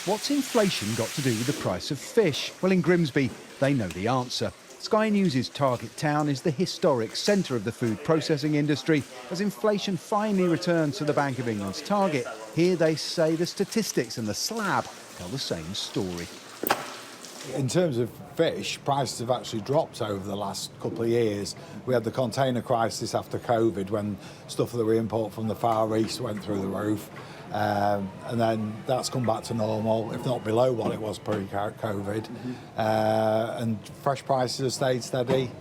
What's inflation got to do with the price of fish? Well, in Grimsby, they know the answer. Sky News' target town is the historic centre of the food processing industry. As inflation finally returns to the Bank of England's target, here they say the statistics and the slab tell the same story. In terms of fish, prices have actually dropped over the last couple of years. We had the container crisis after COVID when stuff that we import from the Far East went through the roof. And then that's come back to normal, if not below what it was pre-COVID. And fresh prices have stayed steady.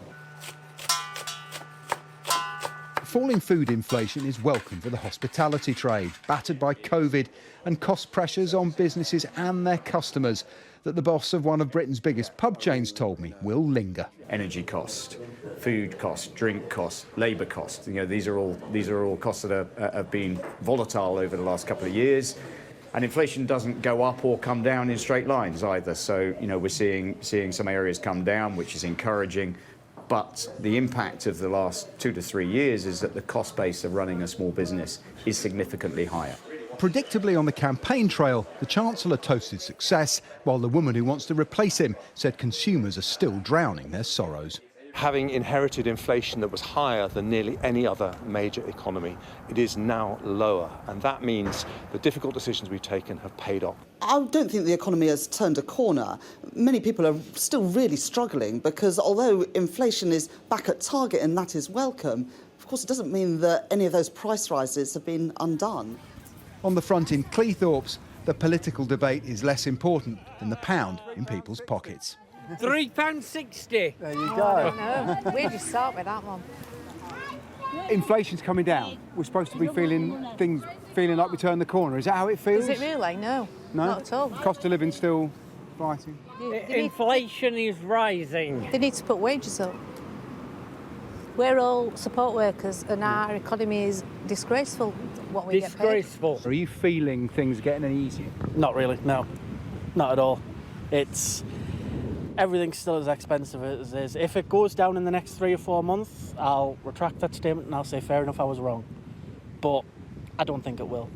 Falling food inflation is welcome for the hospitality trade, battered by COVID and cost pressures on businesses and their customers that the boss of one of Britain's biggest pub chains told me will linger. Energy cost, food cost, drink cost, labour cost. These are all costs that have been volatile over the last couple of years. And inflation doesn't go up or come down in straight lines either. So, we're seeing some areas come down, which is encouraging. But the impact of the last 2 to 3 years is that the cost base of running a small business is significantly higher. Predictably on the campaign trail, the Chancellor toasted success, while the woman who wants to replace him said consumers are still drowning their sorrows. Having inherited inflation that was higher than nearly any other major economy, it is now lower, and that means the difficult decisions we've taken have paid off. I don't think the economy has turned a corner. Many people are still really struggling because although inflation is back at target and that is welcome, of course it doesn't mean that any of those price rises have been undone. On the front in Cleethorpes, the political debate is less important than the pound in people's pockets. £3.60. There you go. No, we just start with that one. Inflation's coming down. We're supposed to be feeling like we turned the corner. Is that how it feels? Is it really? No, not at all. Cost of living still rising? Inflation is rising. They need to put wages up. We're all support workers and our economy is disgraceful, what we get paid. Disgraceful. Are you feeling things getting any easier? Not really, no. Not at all. Everything's still as expensive as it is. If it goes down in the next 3 or 4 months, I'll retract that statement and I'll say fair enough, I was wrong. But I don't think it will.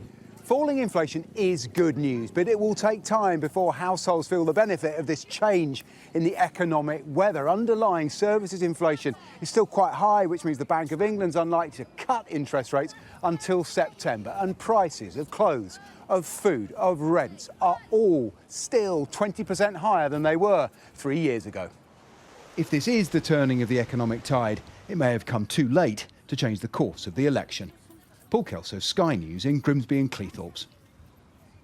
Falling inflation is good news, but it will take time before households feel the benefit of this change in the economic weather. Underlying services inflation is still quite high, which means the Bank of England's unlikely to cut interest rates until September. And prices of clothes, of food, of rents are all still 20% higher than they were 3 years ago. If this is the turning of the economic tide, it may have come too late to change the course of the election. Paul Kelso, Sky News in Grimsby and Cleethorpes.